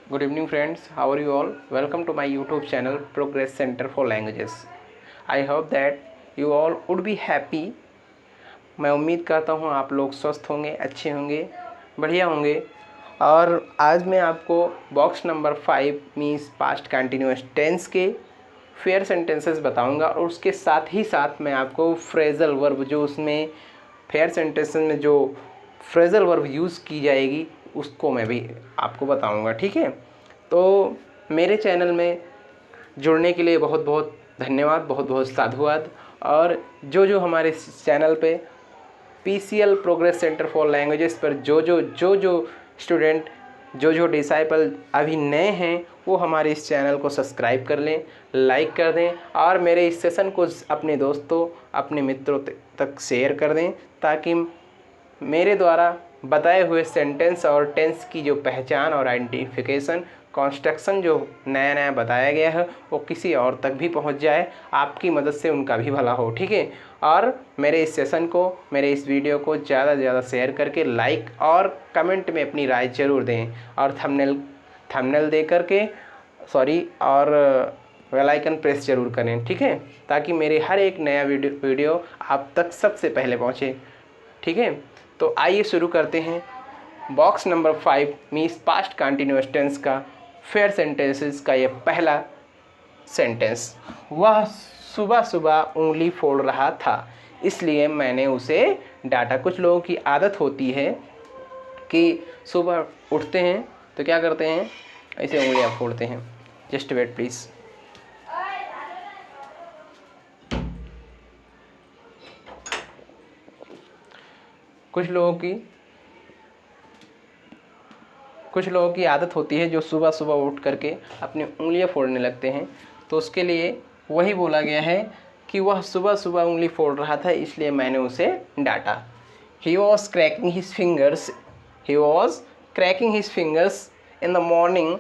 Good evening, friends. How are you all? Welcome to my YouTube channel Progress Center for Languages. I hope that you all would be happy. मैं उम्मीद करता हूँ आप लोग स्वस्थ होंगे, अच्छे होंगे, बढ़िया होंगे। और आज मैं आपको box number 5 means past continuous tense के फेयर सेंटेंसेस बताऊंगा और उसके साथ ही साथ मैं आपको फ्रेजल वर्ब जो उसमें फेयर सेंटेंसेस में जो फ्रेजल वर्ब यूज़ की जाएगी उसको मैं भी आपको बताऊंगा। ठीक है, तो मेरे चैनल में जुड़ने के लिए बहुत बहुत धन्यवाद, बहुत बहुत साधुवाद। और जो हमारे चैनल पे PCL progress centre for languages पर जो स्टूडेंट जो डिसाइपल अभी नए हैं वो हमारे इस चैनल को सब्सक्राइब कर लें, लाइक कर दें और मेरे इस सेशन को अपने दोस्तों, अपने मित्रों तक शेयर कर दें ताकि मेरे द्वारा बताए हुए सेंटेंस और टेंस की जो पहचान और आइडेंटिफिकेशन कंस्ट्रक्शन जो नया नया बताया गया है वो किसी और तक भी पहुंच जाए, आपकी मदद से उनका भी भला हो। ठीक है, और मेरे इस सेशन को, मेरे इस वीडियो को ज़्यादा से ज़्यादा शेयर करके लाइक और कमेंट में अपनी राय ज़रूर दें और थंबनेल दे करके और बेल आइकन प्रेस ज़रूर करें। ठीक है, ताकि मेरे हर एक नया वीडियो आप तक सबसे पहले पहुँचे। ठीक है, तो आइए शुरू करते हैं box number 5 means past continuous tense का फेयर सेंटेंसेस का ये पहला सेंटेंस। वह सुबह सुबह उंगली फोड़ रहा था इसलिए मैंने उसे डांटा। कुछ लोगों की आदत होती है कि सुबह उठते हैं तो क्या करते हैं, ऐसे उंगलियां फोड़ते हैं। Just wait please. कुछ लोगों की आदत होती है जो सुबह सुबह उठ करके अपनी उंगलियां फोड़ने लगते हैं, तो उसके लिए वही बोला गया है कि वह सुबह सुबह उंगली फोड़ रहा था इसलिए मैंने उसे डांटा। He was cracking his fingers. He was cracking his fingers in the morning.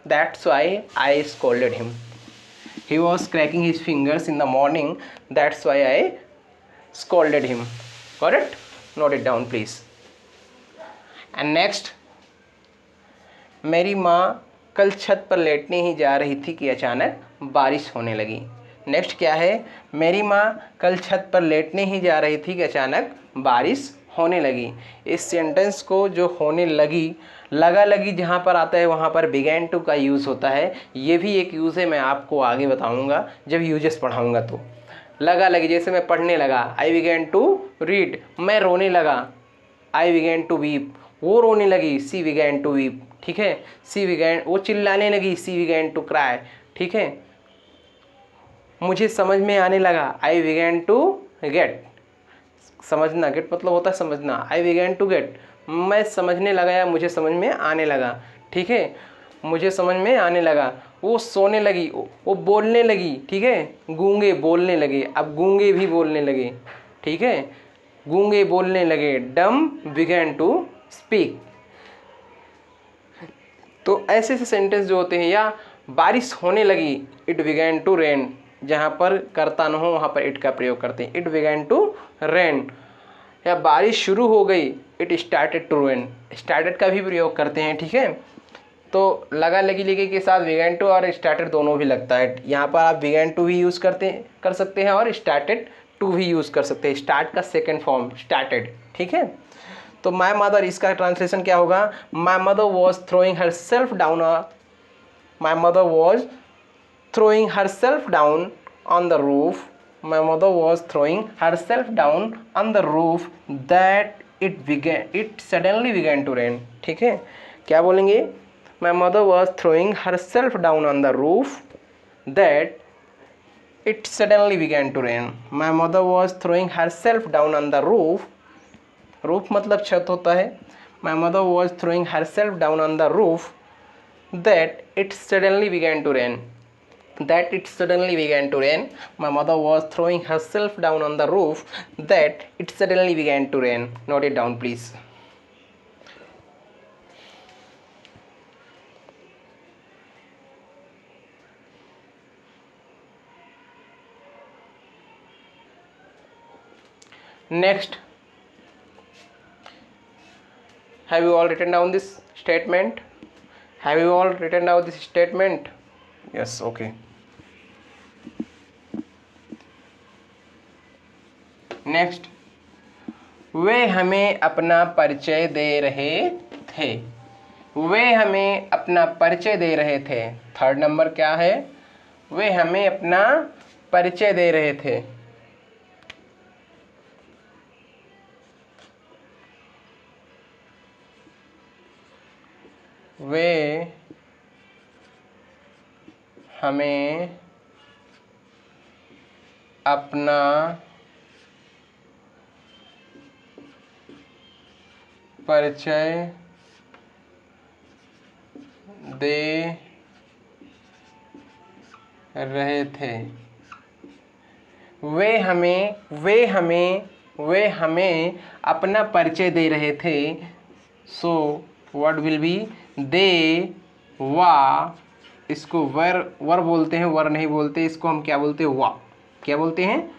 That's why I scolded him. He was cracking his fingers in the morning. That's why I scolded him. Got it? Note it down, please. And next, मेरी माँ कल छत पर लेटने ही जा रही थी कि अचानक बारिश होने लगी। नेक्स्ट क्या है, मेरी माँ कल छत पर लेटने ही जा रही थी कि अचानक बारिश होने लगी। इस सेंटेंस को जो होने लगी, लगा लगी जहाँ पर आता है वहाँ पर बिगैन टू का यूज़ होता है। ये भी एक यूज़ है, मैं आपको आगे बताऊँगा जब यूजेस पढ़ाऊँगा। तो लगा लगी, जैसे मैं पढ़ने लगा, आई बिगैन टू रीड। मैं रोने लगा, आई बिगैन टू वीप। वो रोने लगी, सी बिगैन टू वीप। ठीक है, सी बिगैन, वो चिल्लाने लगी, सी बिगैन टू क्राई। ठीक है, मुझे समझ में आने लगा, आई बिगैन टू गेट। समझना, गेट मतलब होता है समझना। आई बिगैन टू गेट, मैं समझने लगा या मुझे समझ में आने लगा। ठीक है, मुझे समझ में आने लगा। वो सोने लगी, वो बोलने लगी। ठीक है, गूंगे बोलने लगे, अब गूंगे भी बोलने लगे। ठीक है, गूंगे बोलने लगे, डम बिगैन टू स्पीक। तो ऐसे ऐसे सेंटेंस जो होते हैं, या बारिश होने लगी, इट बिगैन टू रेन। जहाँ पर कर्ता न हो वहाँ पर इट का प्रयोग करते हैं, इट बिगैन टू रेन। या बारिश शुरू हो गई, it started to rain. Started का भी प्रयोग करते हैं। ठीक है, तो लगा लगी लगी के साथ बिगैन टू और स्टार्टेड दोनों भी लगता है। यहाँ पर आप बिगैन टू भी यूज़ कर सकते हैं और स्टार्टेड टू भी यूज़ कर सकते हैं। स्टार्ट का सेकेंड फॉर्म स्टार्टेड। ठीक है, तो माई मदर, इसका ट्रांसलेशन क्या होगा, my mother was throwing her self down, my mother was throwing herself down on the roof. My mother was throwing herself down on the roof that it suddenly began to rain. ठीक है, क्या बोलेंगे, My mother was throwing herself down on the roof that it suddenly began to rain. My mother was throwing herself down on the roof. Roof मतलब छत होता है। My mother was throwing herself down on the roof that it suddenly began to rain. That it suddenly began to rain. My mother was throwing herself down on the roof that it suddenly began to rain. Note it down, please. Next, have you all written down this statement? Have you all written down this statement? Yes, okay. Next, वे हमें अपना परिचय दे रहे थे। वे हमें अपना परिचय दे रहे थे। थर्ड नंबर क्या है? वे हमें अपना परिचय दे रहे थे। वे हमें अपना परिचय दे रहे थे। वे हमें अपना परिचय दे रहे थे। So what will be? दे वा, इसको वर बोलते हैं, वर नहीं बोलते, इसको हम क्या बोलते हैं? वा। क्या बोलते हैं?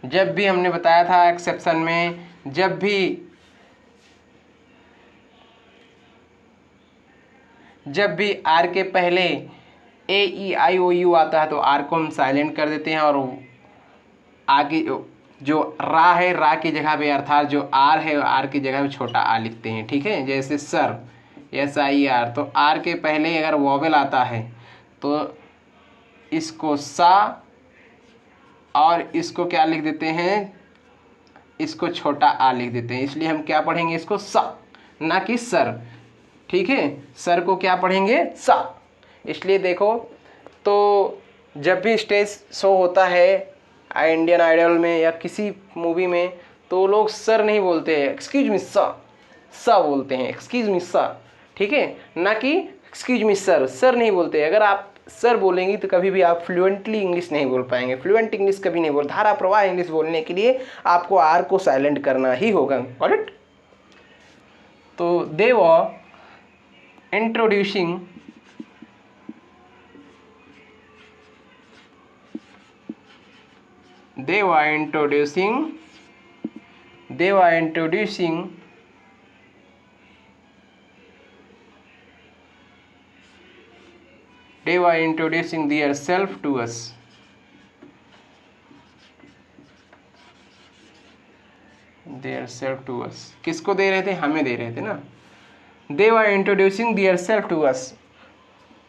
जब भी हमने बताया था एक्सेप्शन में, जब भी आर के पहले ए ई आई ओ यू आता है तो आर को हम साइलेंट कर देते हैं और आगे जो रा है, रा की जगह पे अर्थात जो आर है आर की जगह पे छोटा आ लिखते हैं। ठीक है, जैसे सर, एस आई आर, तो आर के पहले अगर वॉवेल आता है तो इसको सा और इसको क्या लिख देते हैं? इसको छोटा आ लिख देते हैं। इसलिए हम क्या पढ़ेंगे? इसको सा, ना कि सर। ठीक है, सर को क्या पढ़ेंगे? सा। इसलिए देखो, तो जब भी स्टेज शो होता है इंडियन आइडल में या किसी मूवी में, तो लोग सर नहीं बोलते हैं, एक्सक्यूज मी सा बोलते हैं, एक्सक्यूज मी सा। ठीक है, ना कि एक्सक्यूज मी सर। सर नहीं बोलते। अगर आप सर बोलेंगी तो कभी भी आप फ्लुएंटली इंग्लिश नहीं बोल पाएंगे। फ्लुएंट इंग्लिश कभी नहीं बोल, धारा प्रवाह इंग्लिश बोलने के लिए आपको आर को साइलेंट करना ही होगा। Got it? तो दे वर introducing they were introducing their self to us. their self to us किसको दे रहे थे? हमें दे रहे थे ना। they were introducing their self to us,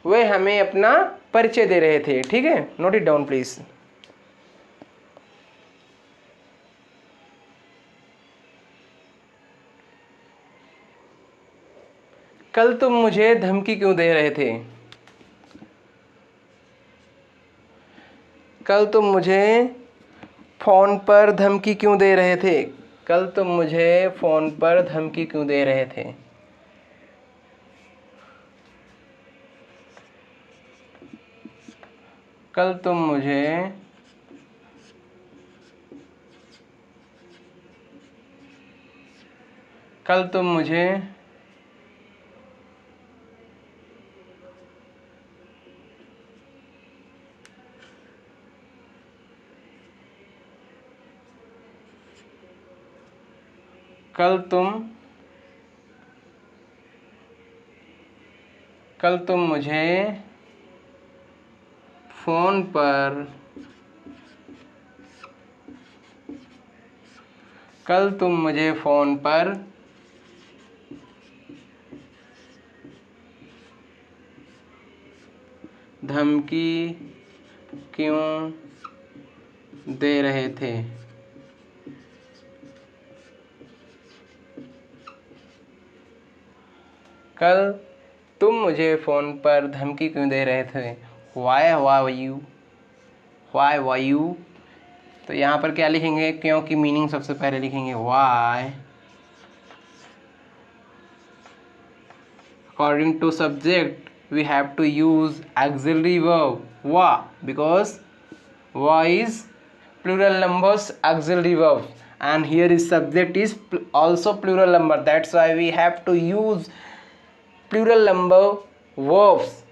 वे हमें अपना परिचय दे रहे थे। ठीक है, नोट इट डाउन प्लीज। कल तुम मुझे धमकी क्यों दे रहे थे? कल तुम मुझे फ़ोन पर धमकी क्यों दे रहे थे? कल तुम मुझे फ़ोन पर धमकी क्यों दे रहे थे? कल तुम मुझे कल तुम मुझे कल तुम मुझे फ़ोन पर कल तुम मुझे फ़ोन पर धमकी क्यों दे रहे थे? कल तुम मुझे फ़ोन पर धमकी क्यों दे रहे थे? Why were you? तो यहाँ पर क्या लिखेंगे? क्योंकि मीनिंग सबसे पहले लिखेंगे why। According to subject we have to use auxiliary verb wa, because wa is plural numbers auxiliary verb, and here is subject is also plural number. That's why we have to use plural number verbs,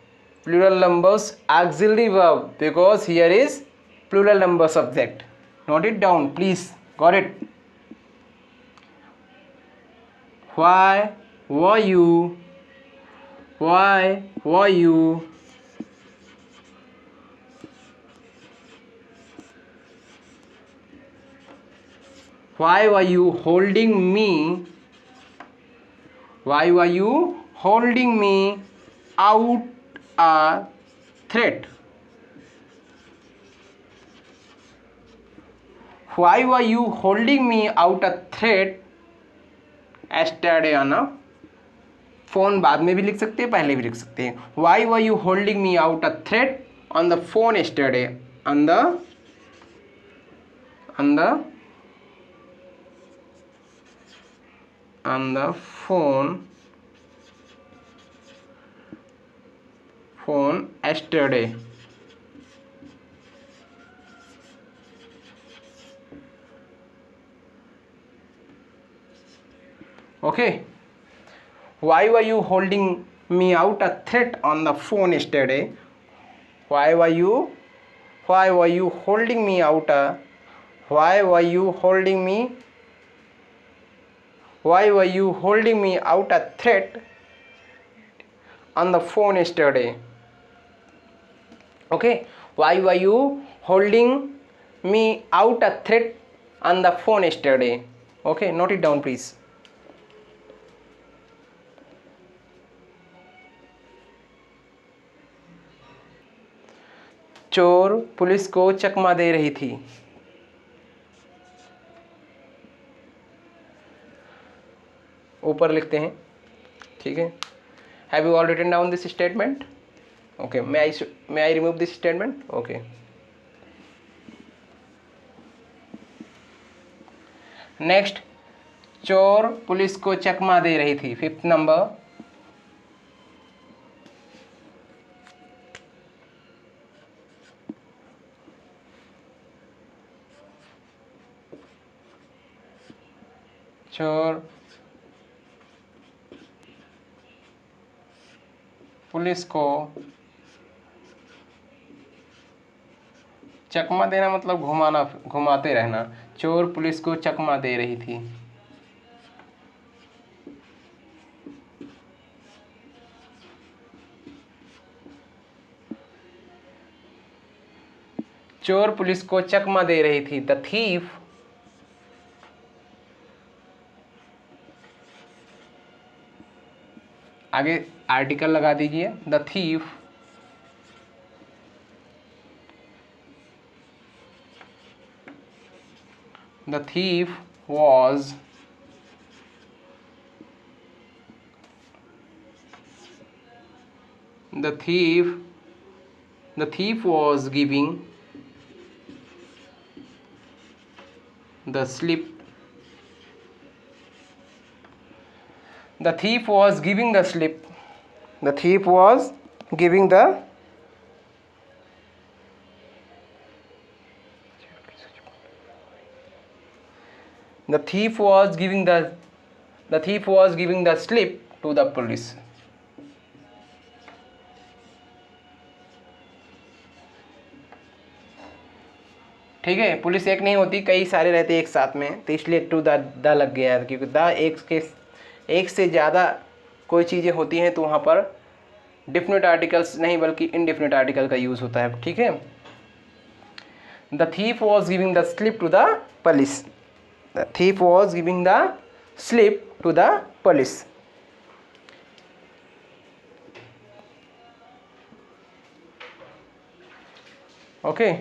plural numbers auxiliary verb, because here is plural number subject. Note it down please. Got it? Why were you Why were you holding me? Why were you holding me out a threat? Why were you holding me out a threat yesterday on a phone? बाद में भी लिख सकते हैं, पहले भी लिख सकते हैं. Why were you holding me out a threat on the phone yesterday? On the phone yesterday. Okay. Why were you holding me out a threat on the phone yesterday? Why were you holding me out a why were you holding me out a threat on the phone yesterday? Okay. Why were you holding me out a threat on the phone yesterday? Okay, note it down please. चोर police को चकमा दे रही थी. ऊपर लिखते हैं, ठीक है. Have you all written down this statement? Okay. May I remove this statement? Okay. Next, चोर पुलिस को चकमा दे रही थी. 5th number. चोर पुलिस को चकमा देना मतलब घुमाते रहना. चोर पुलिस को चकमा दे रही थी. चोर पुलिस को चकमा दे रही थी. द थीफ आगे आर्टिकल लगा दीजिए. The thief was giving the slip. The thief was giving the slip. The thief was giving the slip to the police. ठीक है. पुलिस एक नहीं होती, कई सारे रहते एक साथ में, तो इसलिए टू द लग गया है, क्योंकि द एक से ज़्यादा कोई चीज़ें होती हैं तो वहाँ पर डिफिनिट आर्टिकल्स नहीं बल्कि इनडिफिनिट आर्टिकल का यूज़ होता है. ठीक है. The thief was giving the slip to the police. The thief was giving the slip to the police. Okay.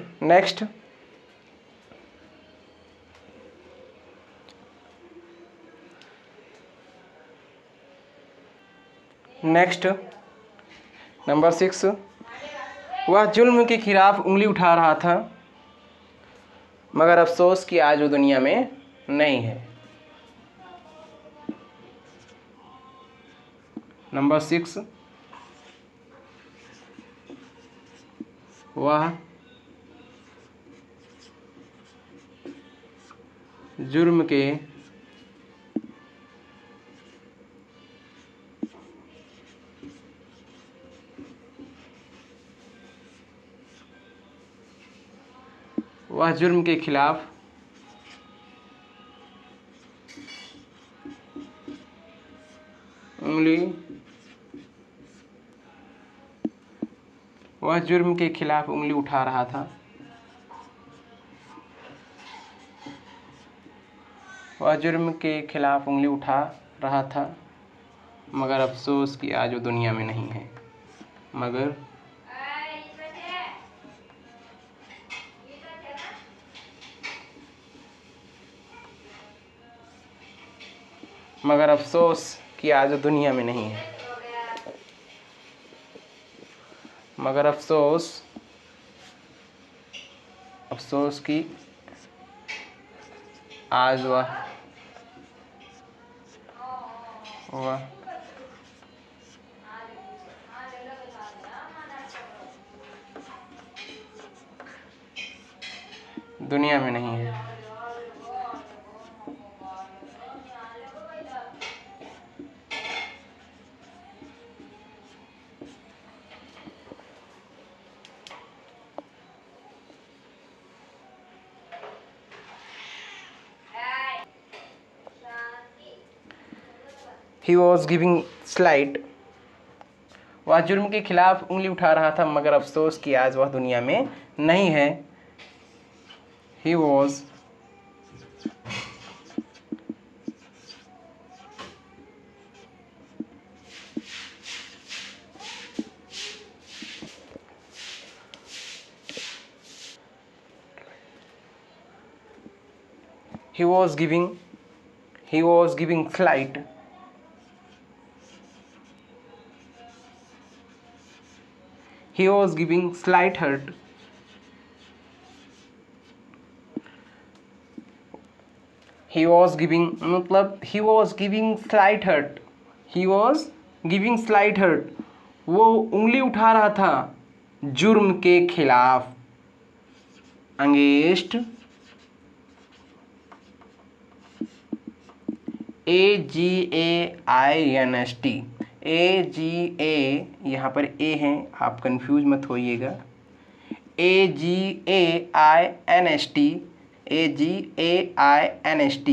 Next, number 6. वह जुल्म के खिलाफ उंगली उठा रहा था मगर अफसोस कि आज वो दुनिया में नहीं है. नंबर 6. वह जुर्म के खिलाफ उंगली वह जुर्म के खिलाफ उंगली उठा रहा था। वह जुर्म के खिलाफ उंगली उठा रहा था, मगर अफसोस कि आज वो दुनिया में नहीं है। मगर अफसोस कि आज वो दुनिया में नहीं है। मगर अफसोस कि आज वह दुनिया में नहीं है। He was giving slight। वह जुर्म के खिलाफ उंगली उठा रहा था, मगर अफसोस कि आज वह दुनिया में नहीं है। He was giving slight। He was giving slight hurt। He was giving मतलब he was giving slight hurt। He was giving slight hurt। वो उंगली उठा रहा था जुर्म के खिलाफ, अगेंस्ट AGAINST। AGA यहाँ पर A है, आप कंफ्यूज मत होइएगा। AGAINST AGAINST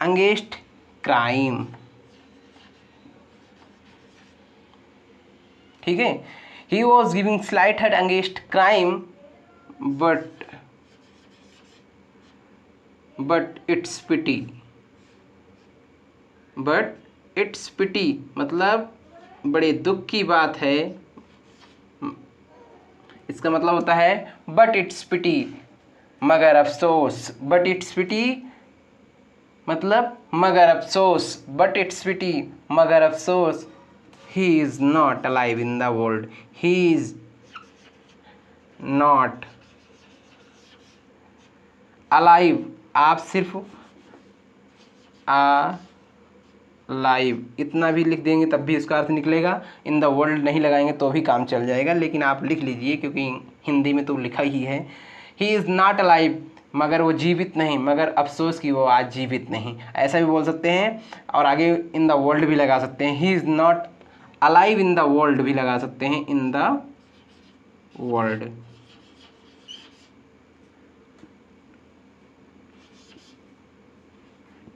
against crime. ठीक है। He was giving slight hurt against crime, but it's pity। मतलब बड़े दुख की बात है। इसका मतलब होता है but it's pity, मगर अफसोस। but it's pity मतलब मगर अफसोस, but it's pity मगर अफसोस। He is not alive in the world। He is not alive। आप सिर्फ alive इतना भी लिख देंगे तब भी इसका अर्थ निकलेगा। इन द वर्ल्ड नहीं लगाएंगे तो भी काम चल जाएगा, लेकिन आप लिख लीजिए क्योंकि हिंदी में तो लिखा ही है। He is not alive मगर वो जीवित नहीं, मगर अफसोस कि वो आज जीवित नहीं, ऐसा भी बोल सकते हैं। और आगे इन द वर्ल्ड भी लगा सकते हैं। He is not alive in the world भी लगा सकते हैं, in the world।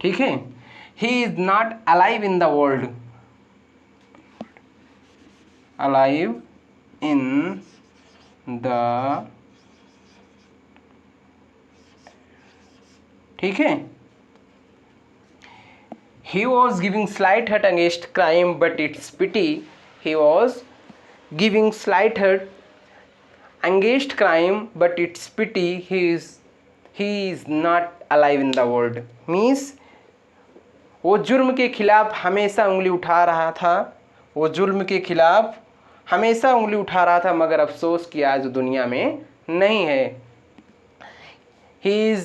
ठीक है। He is not alive in the world। alive in the ठीक है। He was giving slight hurt against crime, but it's pity। He was giving slight hurt against crime, but it's pity he is not alive in the world। Means वो जुर्म के खिलाफ हमेशा उंगली उठा रहा था। वो जुर्म के खिलाफ हमेशा उंगली उठा रहा था, मगर अफसोस कि आज दुनिया में नहीं है। He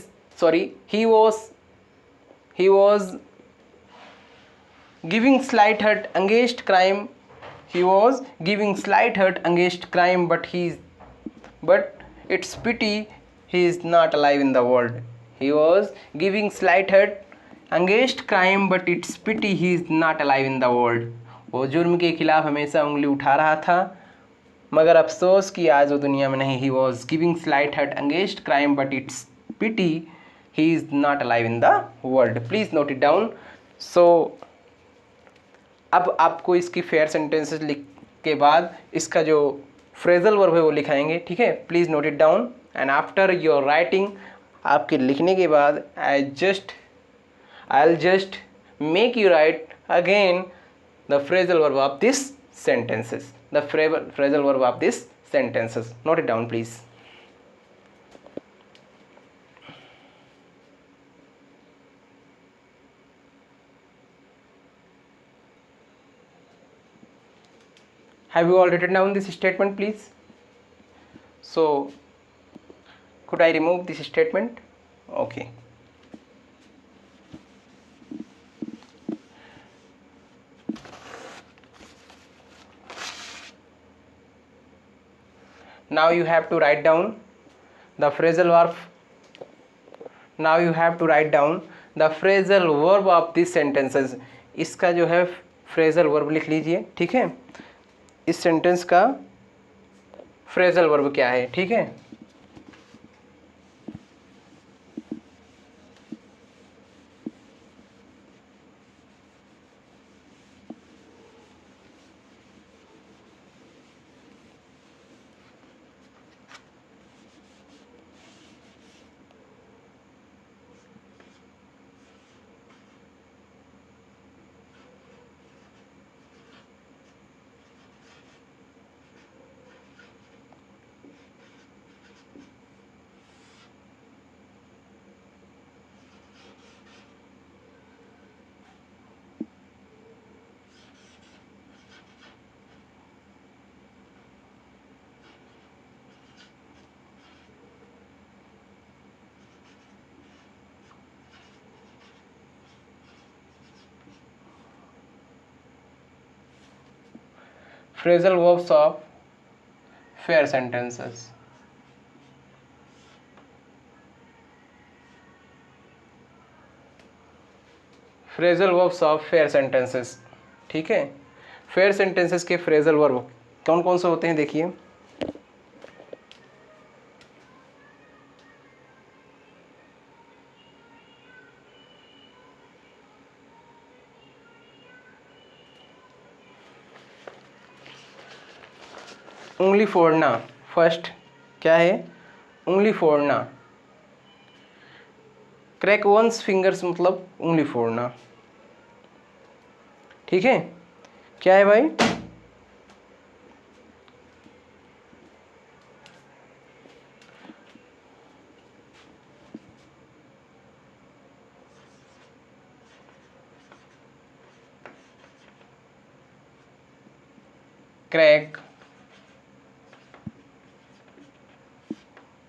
was giving slight hurt against crime। He was giving slight hurt against crime, but it's pity he is not alive in the world। He was giving slight hurt against crime, but it's pity he is not alive in the world। वो जुर्म के खिलाफ हमेशा उंगली उठा रहा था, मगर अफसोस कि आज वो दुनिया में नहीं। He was giving slight hurt against crime, but it's pity he is not alive in the world. Please note it down. So अब आपको इसकी फेयर सेंटेंसेस लिख के बाद इसका जो फ्रेजल वर्ब है वो लिखाएंगे, ठीक है। Please note it down and after your writing, आपके लिखने के बाद I will just make you right again the phrasal verb of this sentences, the phrasal verb of this sentences. Note it down please. Have you all written down this statement please? So could I remove this statement? Okay. Now you have to write down the phrasal verb. Now you have to write down the phrasal verb of these sentences. इसका जो है phrasal verb लिख लीजिए, ठीक है। इस sentence का phrasal verb क्या है, ठीक है। Phrasal verbs of fair sentences. Phrasal verbs of fair sentences, ठीक है। फेयर सेंटेंसेस के फ्रेजल वर्ब कौन कौन से होते हैं देखिए। उंगली फोड़ना, फर्स्ट क्या है, उंगली फोड़ना। क्रैक वंस फिंगर्स मतलब उंगली फोड़ना, ठीक है। क्या है भाई, क्रैक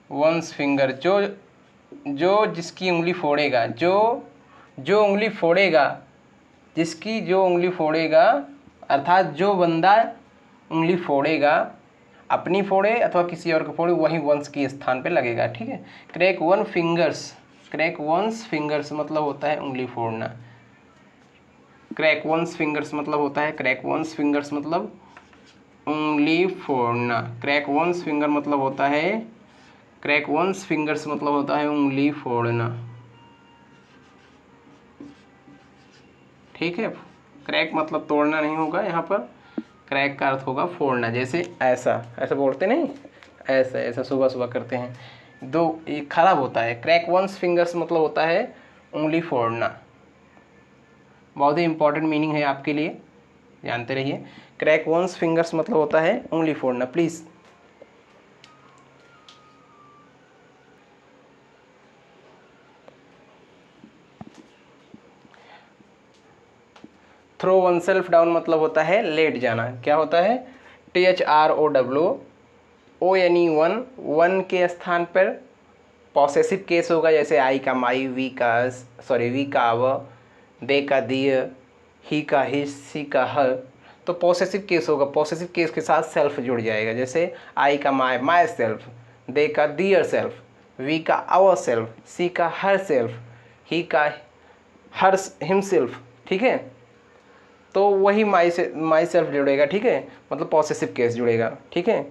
वंस फिंगर, जो जिसकी उंगली फोड़ेगा, जो उंगली फोड़ेगा, जिसकी जो उंगली फोड़ेगा, अर्थात जो बंदा उंगली फोड़ेगा, अपनी फोड़े अथवा किसी और को फोड़े, वही वंस के स्थान पे लगेगा, ठीक है। क्रैक वंस फिंगर्स मतलब होता है उंगली फोड़ना। क्रैक वंस फिंगर्स मतलब होता है, क्रैक वंस फिंगर्स मतलब उंगली फोड़ना। क्रैक वंस फिंगर मतलब होता है, क्रैक वंस फिंगर्स मतलब होता है उंगली फोड़ना, ठीक है। क्रैक मतलब तोड़ना नहीं होगा यहाँ पर, क्रैक का अर्थ होगा फोड़ना। जैसे ऐसा बोलते नहीं, ऐसा सुबह सुबह करते हैं, दो ये खराब होता है। क्रैक वंस फिंगर्स मतलब होता है उंगली फोड़ना। बहुत ही इंपॉर्टेंट मीनिंग है आपके लिए, जानते रहिए। क्रैक वंस फिंगर्स मतलब होता है उंगली फोड़ना। Please throw one self down मतलब होता है लेट जाना। क्या होता है, THROWONE, वन के स्थान पर पॉसेसिव केस होगा, जैसे आई का माई, वी का अव, दे का दिय, ही का हिस, सी का हर। तो पॉसेसिव केस होगा, पॉसेसिव केस के साथ सेल्फ जुड़ जाएगा। जैसे आई का माई सेल्फ, दे का दियर सेल्फ, वी का आवर सेल्फ, सी का हर सेल्फ, ही का हर हिमसेल्फ, ठीक है। तो वही माई सेल्फ जुड़ेगा, ठीक है, मतलब पॉसेसिव केस जुड़ेगा, ठीक है।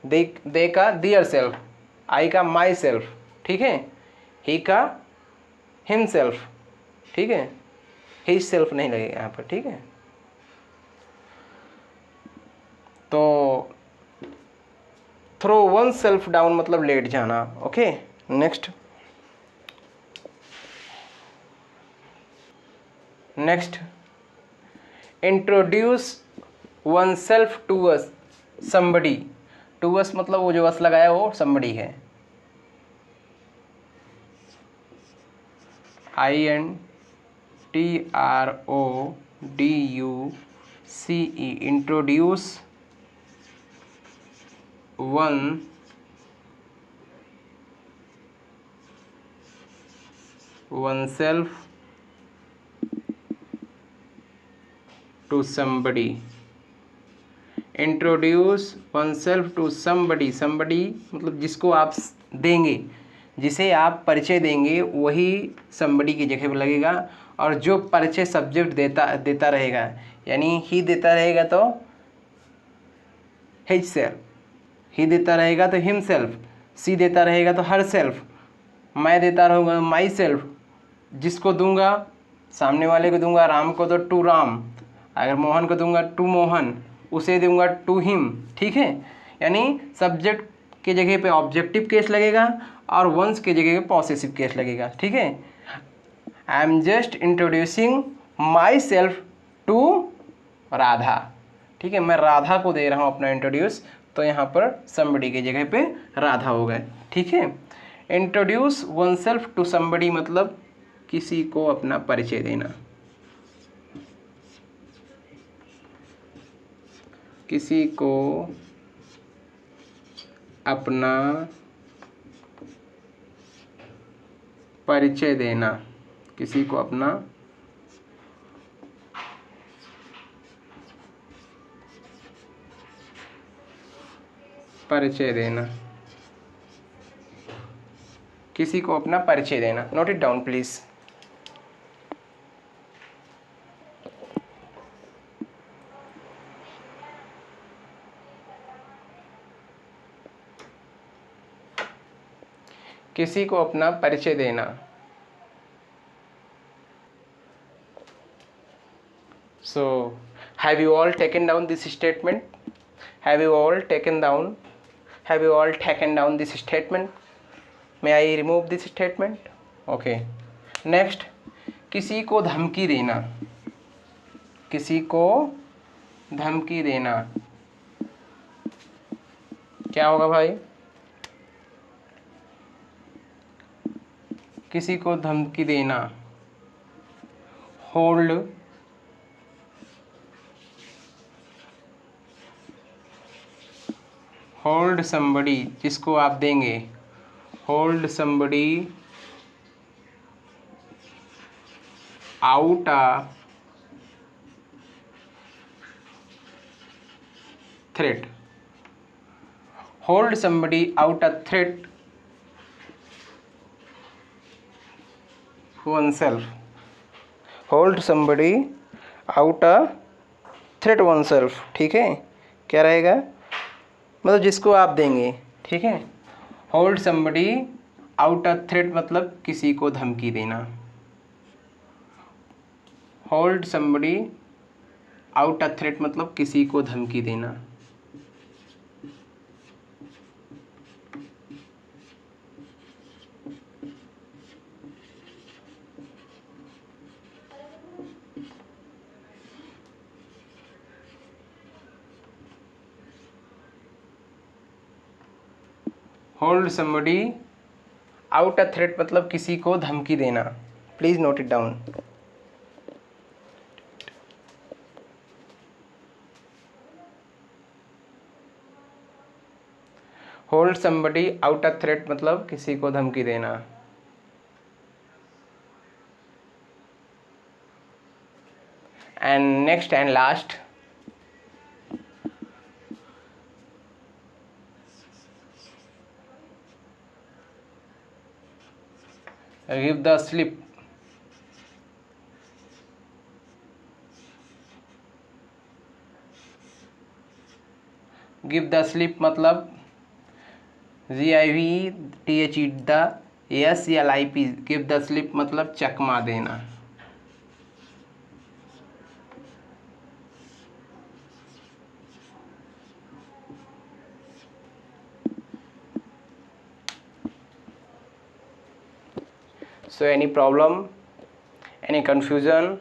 दे का दियर सेल्फ, आई का माई सेल्फ, ठीक है, ही का हिमसेल्फ, ठीक है, हिज सेल्फ नहीं लगेगा यहाँ पर, ठीक है। तो थ्रो वन सेल्फ डाउन मतलब लेट जाना, okay. Next introduce oneself to us somebody. To us मतलब वो जो अस लगाया वो समबडी है। INTRODUCE, introduce oneself to somebody. Introduce oneself to somebody, somebody मतलब जिसको आप देंगे, जिसे आप परिचय देंगे वही समबडी की जगह पर लगेगा। और जो परिचय सब्जेक्ट देता रहेगा, यानी ही देता रहेगा तो हिज सेल्फ, ही देता रहेगा तो हिम सेल्फ, सी देता रहेगा तो हर सेल्फ, मैं देता रहूँगा माई सेल्फ, जिसको दूंगा सामने वाले को दूंगा राम को तो टू राम, अगर मोहन को दूंगा टू मोहन, उसे दूंगा टू हिम, ठीक है। यानी सब्जेक्ट के जगह पे ऑब्जेक्टिव केस लगेगा और वंस के जगह पे पॉसेसिव केस लगेगा, ठीक है। I am just introducing myself to Radha, ठीक है, मैं राधा को दे रहा हूँ अपना इंट्रोड्यूस, तो यहाँ पर समबडी की जगह पे राधा हो गए, ठीक है। Introduce oneself to somebody मतलब किसी को अपना परिचय देना, किसी को अपना परिचय देना, किसी को अपना परिचय देना, किसी को अपना परिचय देना। Note it down please. किसी को अपना परिचय देना। So, have you all taken down this statement? Have you all taken down this statement? May I remove this statement? Okay. Next, किसी को धमकी देना, किसी को धमकी देना क्या होगा भाई? किसी को धमकी देना, होल्ड समबडी, जिसको आप देंगे, hold somebody out a threat, hold somebody out a threat one self, hold somebody out a threat one self, ठीक है। क्या रहेगा? मतलब जिसको आप देंगे, ठीक है। Hold somebody out a threat मतलब किसी को धमकी देना, hold somebody out a threat मतलब किसी को धमकी देना। Hold somebody out a threat मतलब किसी को धमकी देना। Please note it down. Hold somebody out a threat मतलब किसी को धमकी देना। And next and last, give the slip, give the slip मतलब GIVTHE the SLIP give the slip मतलब चकमा देना। So any problem, any confusion,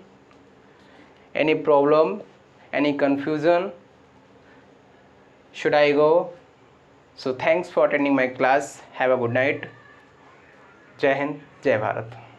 any problem, any confusion, should I go? So thanks for attending my class. Have a good night. जय हिंद, जय भारत।